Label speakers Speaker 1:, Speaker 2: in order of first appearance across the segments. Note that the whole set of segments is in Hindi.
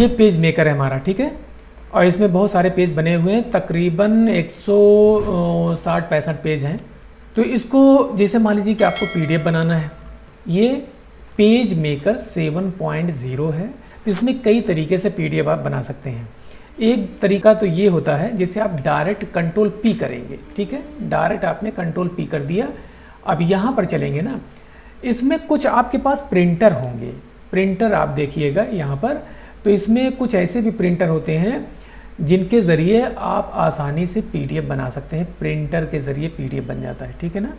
Speaker 1: ये पेज मेकर है हमारा, ठीक है। और इसमें बहुत सारे पेज बने हुए हैं, तकरीबन 160-65 पेज हैं। तो इसको जैसे मान लीजिए कि आपको PDF बनाना है, ये पेज मेकर 7.0 है। तो इसमें कई तरीके से PDF आप बना सकते हैं। एक तरीका तो ये होता है जैसे आप डायरेक्ट Ctrl+P करेंगे, ठीक है, डायरेक्ट आपने Ctrl+P कर दिया। अब यहाँ पर चलेंगे ना, इसमें कुछ आपके पास प्रिंटर होंगे, प्रिंटर आप देखिएगा यहाँ पर। तो इसमें कुछ ऐसे भी प्रिंटर होते हैं जिनके ज़रिए आप आसानी से PDF बना सकते हैं, प्रिंटर के ज़रिए PDF बन जाता है, ठीक है ना।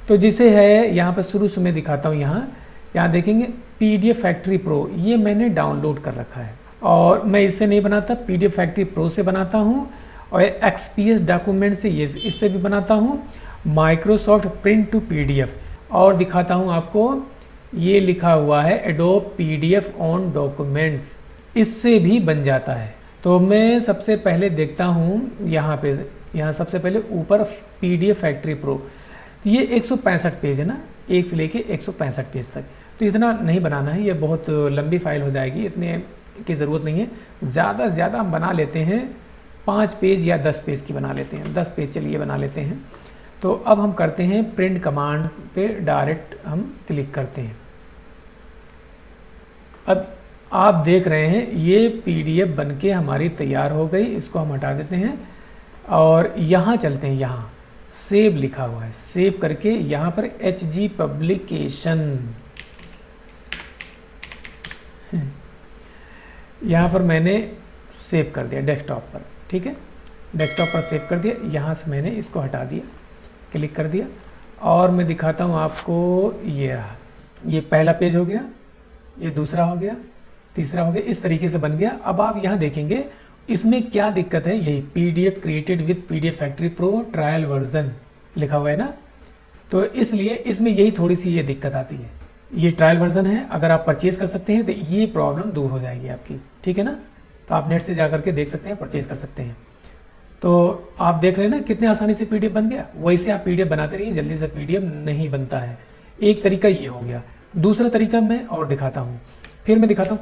Speaker 1: तो जिसे है यहाँ पर शुरू से मैं दिखाता हूँ, यहाँ देखेंगे PDF फैक्ट्री प्रो, ये मैंने डाउनलोड कर रखा है। और मैं इससे नहीं बनाता, PDF फैक्ट्री प्रो से बनाता हूँ, और XPS डॉक्यूमेंट से ये इससे भी बनाता हूँ, माइक्रोसॉफ्ट प्रिंट टू PDF। और दिखाता हूँ आपको, ये लिखा हुआ है एडोब PDF ऑन डॉक्यूमेंट्स, इससे भी बन जाता है। तो मैं सबसे पहले देखता हूँ यहाँ सबसे पहले ऊपर PDF फैक्ट्री प्रो, ये 165 पेज है ना, 1 से लेके 165 पेज तक। तो इतना नहीं बनाना है, ये बहुत लंबी फाइल हो जाएगी, इतने की ज़रूरत नहीं है। ज़्यादा से ज़्यादा हम बना लेते हैं 5 पेज या 10 पेज की बना लेते हैं, 10 पेज चलिए बना लेते हैं। तो अब हम करते हैं प्रिंट कमांड पे डायरेक्ट हम क्लिक करते हैं। अब आप देख रहे हैं ये PDF बनके हमारी तैयार हो गई। इसको हम हटा देते हैं और यहाँ चलते हैं, यहाँ सेव लिखा हुआ है, सेव करके यहाँ पर HG पब्लिकेशन, यहाँ पर मैंने सेव कर दिया डेस्कटॉप पर, ठीक है, डेस्कटॉप पर सेव कर दिया। यहाँ से मैंने इसको हटा दिया, क्लिक कर दिया, और मैं दिखाता हूँ आपको। ये रहा, ये पहला पेज हो गया, ये दूसरा हो गया, तीसरा हो गया, इस तरीके से बन गया। अब आप यहाँ देखेंगे इसमें क्या दिक्कत है, यही PDF created with PDF factory pro trial version लिखा हुआ है ना। तो इसलिए इसमें यही थोड़ी सी ये दिक्कत आती है। ये ट्रायल वर्जन है, अगर आप परचेज़ कर सकते हैं तो ये प्रॉब्लम दूर हो जाएगी आपकी, ठीक है ना। तो आप नेट से जा करके देख सकते हैं, परचेज़ कर सकते हैं। तो आप देख रहे हैं ना कितने आसानी से PDF बन गया। वैसे आप PDF बनाते रहिए, जल्दी से PDF नहीं बनता है। एक तरीका ये हो गया। दूसरा तरीका मैं और दिखाता हूँ, फिर मैं दिखाता हूँ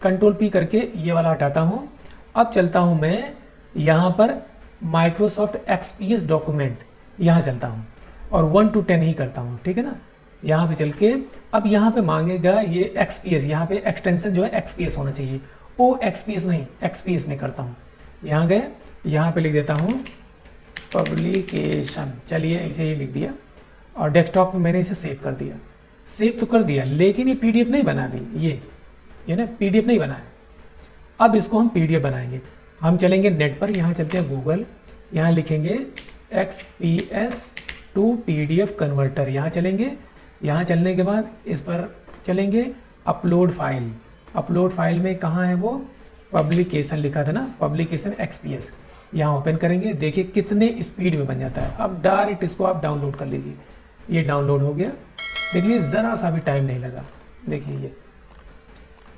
Speaker 1: Ctrl+P करके ये वाला हटाता हूँ। अब चलता हूँ मैं यहाँ पर माइक्रोसॉफ्ट XPS डॉक्यूमेंट, यहाँ चलता हूँ और 1 to 10 ही करता हूँ, ठीक है ना। यहाँ पे चल के अब यहाँ पे मांगेगा ये XPS, यहाँ पे एक्सटेंशन जो है XPS होना चाहिए, XPS नहीं, XPS में करता हूँ। यहाँ गए, यहाँ पे लिख देता हूँ पब्लिकेशन, चलिए इसे ही लिख दिया, और डेस्कटॉप में मैंने इसे सेव कर दिया। सेव तो कर दिया, लेकिन ये PDF नहीं बना दी, ये ना PDF नहीं बना है। अब इसको हम PDF बनाएंगे। हम चलेंगे नेट पर, यहाँ चलते हैं गूगल, यहाँ लिखेंगे XPS टू PDF कन्वर्टर, यहाँ चलेंगे। यहाँ चलने के बाद इस पर चलेंगे अपलोड फाइल। अपलोड फाइल में कहाँ है वो, पब्लिकेशन लिखा था ना, पब्लिकेशन XPS, यहाँ ओपन करेंगे। देखिए कितने स्पीड में बन जाता है। अब डायरेक्ट इसको आप डाउनलोड कर लीजिए। ये डाउनलोड हो गया, देखिए ज़रा सा भी टाइम नहीं लगा, देखिए ये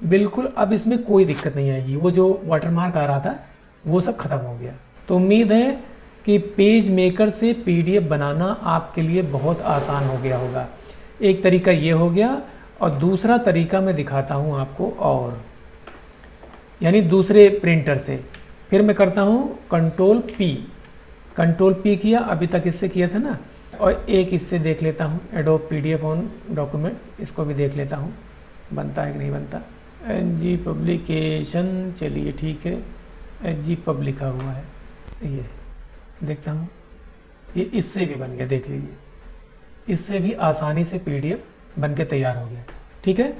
Speaker 1: बिल्कुल। अब इसमें कोई दिक्कत नहीं आएगी, वो जो वाटरमार्क आ रहा था वो सब ख़त्म हो गया। तो उम्मीद है कि पेज मेकर से PDF बनाना आपके लिए बहुत आसान हो गया होगा। एक तरीका ये हो गया, और दूसरा तरीका मैं दिखाता हूँ आपको, और यानी दूसरे प्रिंटर से। फिर मैं करता हूँ Ctrl+P किया, अभी तक इससे किया था ना, और एक इससे देख लेता हूँ एडोब PDF ऑन डॉक्यूमेंट्स, इसको भी देख लेता हूँ बनता है कि नहीं बनता। HG पब्लिकेशन, चलिए ठीक है, HG पब लिखा हुआ है, ये देखता हूँ, ये इससे भी बन गया, देख लीजिए, इससे भी आसानी से PDF बन के तैयार हो गया, ठीक है।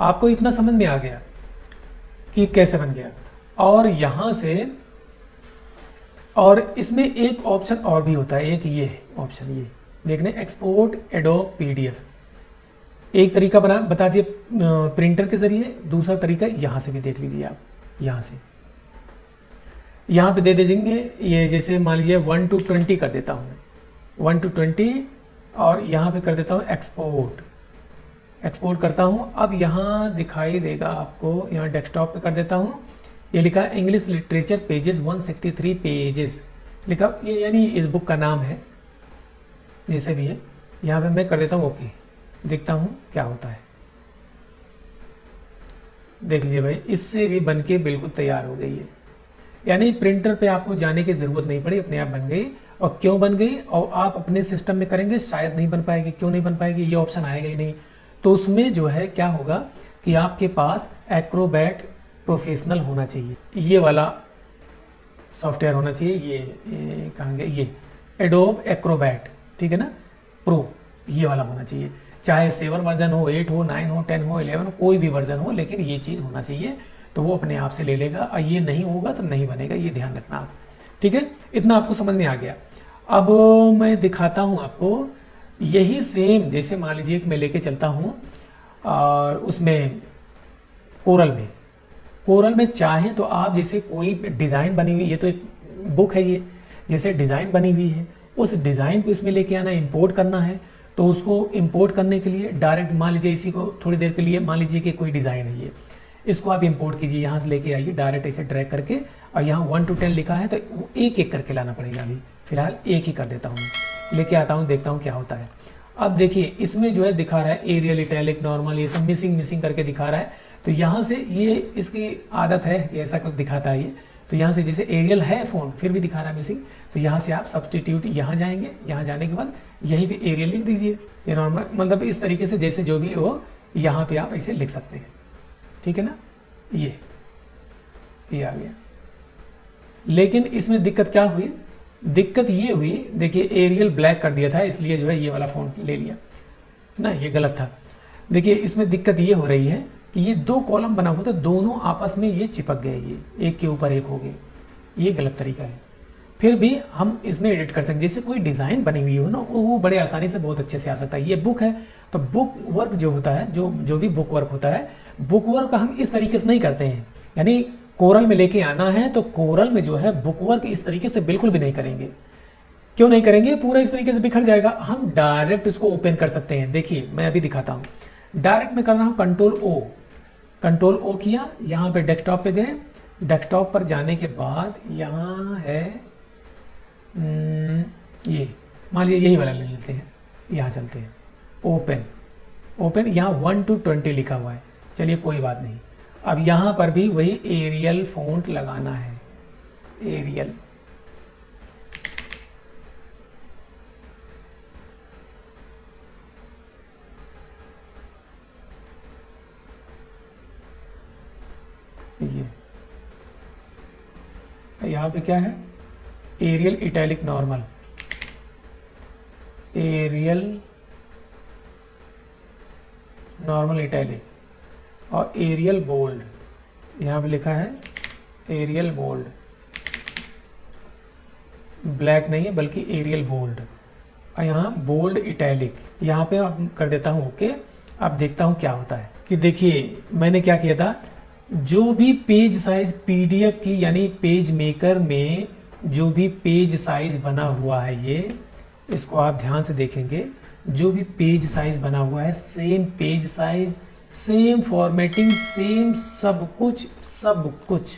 Speaker 1: आपको इतना समझ में आ गया कि कैसे बन गया। और यहाँ से, और इसमें एक ऑप्शन और भी होता है, एक ये ऑप्शन, ये देखने एक्सपोर्ट एडोब PDF। एक तरीका बता दिए प्रिंटर के ज़रिए, दूसरा तरीका यहाँ से भी देख लीजिए आप। यहाँ पे दे दीजिए ये, जैसे मान लीजिए 1 to 20 कर देता हूँ मैं, 1 to 20, और यहाँ पे कर देता हूँ एक्सपोर्ट करता हूँ। अब यहाँ दिखाई देगा आपको, यहाँ डेस्कटॉप पे कर देता हूँ, ये लिखा है इंग्लिश लिटरेचर पेजेस 163 पेजेस लिखा, ये यानी इस बुक का नाम है, जैसे भी है। यहाँ पे मैं कर देता हूँ ओके, देखता हूँ क्या होता है। देख लीजिए भाई, इससे भी बन के बिल्कुल तैयार हो गई है। यानी प्रिंटर पे आपको जाने की ज़रूरत नहीं पड़ी, अपने आप बन गई। और क्यों बन गई, और आप अपने सिस्टम में करेंगे शायद नहीं बन पाएगी। क्यों नहीं बन पाएगी, ये ऑप्शन आएगा ही नहीं। तो उसमें जो है क्या होगा कि आपके पास एक्रोबैट प्रोफेशनल होना चाहिए, ये वाला सॉफ्टवेयर होना चाहिए। ये कहाँ गया, ये एडोब एक्रोबैट, ठीक है ना, प्रो, ये वाला होना चाहिए। चाहे 7 वर्जन हो, 8 हो, 9 हो, 10 हो, 11 हो, कोई भी वर्जन हो, लेकिन ये चीज़ होना चाहिए। तो वो अपने आप से ले लेगा, और ये नहीं होगा तो नहीं बनेगा, ये ध्यान रखना आप। ठीक है, इतना आपको समझ में आ गया। अब मैं दिखाता हूँ आपको यही सेम, जैसे मान लीजिए कि मैं लेके चलता हूँ और उसमें कोरल में चाहें तो आप जैसे कोई डिज़ाइन बनी हुई, ये तो एक बुक है, ये जैसे डिज़ाइन बनी हुई है, उस डिज़ाइन को इसमें लेके आना, इंपोर्ट करना है। तो उसको इंपोर्ट करने के लिए डायरेक्ट मान लीजिए इसी को थोड़ी देर के लिए मान लीजिए कि कोई डिज़ाइन है, ये इसको आप इंपोर्ट कीजिए, यहाँ से लेके आइए डायरेक्ट ऐसे ड्रैग करके, और यहाँ 1 to 10 लिखा है तो एक एक करके लाना पड़ेगा। अभी फिलहाल एक ही कर देता हूँ, लेके आता हूँ, देखता हूँ क्या होता है। अब देखिए इसमें जो है दिखा रहा है एरियल, इटैलिक, नॉर्मल, ये सब मिसिंग करके दिखा रहा है। तो यहाँ से ये इसकी आदत है कि ऐसा कुछ दिखाता है ये। तो यहाँ से जैसे एरियल है फ़ॉन्ट फिर भी दिखा रहा है मिसिंग, तो यहाँ से आप सब्सटीट्यूट यहाँ जाएंगे, यहाँ जाने के बाद यहीं पे एरियल लिख दीजिए। ये नॉर्मल, मतलब इस तरीके से जैसे जो भी हो यहाँ पे आप ऐसे लिख सकते हैं, ठीक है ना। ये आ गया। लेकिन इसमें दिक्कत क्या हुई, दिक्कत ये हुई, देखिए एरियल ब्लैक कर दिया था इसलिए जो है ये वाला फ़ॉन्ट ले लिया ना, ये गलत था। देखिए इसमें दिक्कत ये हो रही है कि ये 2 कॉलम बना हुआ था, दोनों आपस में ये चिपक गए, ये एक के ऊपर एक हो गए, ये गलत तरीका है। फिर भी हम इसमें एडिट कर सकते हैं, जैसे कोई डिज़ाइन बनी हुई हो ना, वो बड़े आसानी से बहुत अच्छे से आ सकता है। ये बुक है तो बुक वर्क जो होता है, जो भी बुक वर्क होता है, बुक वर्क हम इस तरीके से नहीं करते हैं। यानी कोरल में लेके आना है तो कोरल में जो है बुक वर्क इस तरीके से बिल्कुल भी नहीं करेंगे। क्यों नहीं करेंगे, पूरा इस तरीके से बिखर जाएगा। हम डायरेक्ट इसको ओपन कर सकते हैं। देखिए मैं अभी दिखाता हूँ, डायरेक्ट में कर रहा हूँ कंट्रोल ओ किया, यहाँ पे डेस्कटॉप पे गए, डेस्कटॉप पर जाने के बाद यहाँ है ये, मान लीजिए यही वाला ले लेते हैं, यहाँ चलते हैं, ओपन, यहाँ 1 to 20 लिखा हुआ है, चलिए कोई बात नहीं। अब यहाँ पर भी वही एरियल फ़ॉन्ट लगाना है, एरियल, ये यहाँ पे क्या है, Arial italic normal, Arial normal italic, और एरियल बोल्ड, यहाँ पे लिखा है एरियल बोल्ड, ब्लैक नहीं है बल्कि एरियल बोल्ड, और यहाँ बोल्ड इटैलिक, यहाँ पे आप कर देता हूँ ओके। अब देखता हूँ क्या होता है कि देखिए मैंने क्या किया था, जो भी पेज साइज पीडीएफ की, यानी पेज मेकर में जो भी पेज साइज बना हुआ है, ये इसको आप ध्यान से देखेंगे, जो भी पेज साइज बना हुआ है, same page size, same formatting, same सब कुछ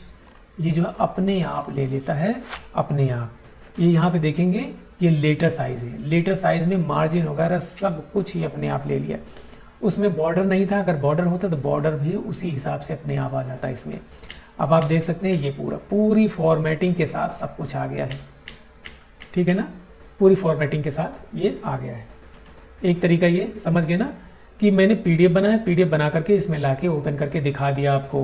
Speaker 1: ये जो है अपने आप ले लेता है, अपने आप। ये यहाँ पे देखेंगे ये लेटर साइज है, लेटर साइज में मार्जिन वगैरह सब कुछ ही अपने आप ले लिया। उसमें बॉर्डर नहीं था, अगर बॉर्डर होता तो बॉर्डर भी उसी हिसाब से अपने आप आ जाता है इसमें। अब आप देख सकते हैं ये पूरी फॉर्मेटिंग के साथ सब कुछ आ गया है, ठीक है ना, पूरी फॉर्मेटिंग के साथ ये आ गया है। एक तरीका ये समझ गए ना कि मैंने पीडीएफ बनाया, पीडीएफ बना करके इसमें लाके ओपन करके दिखा दिया आपको।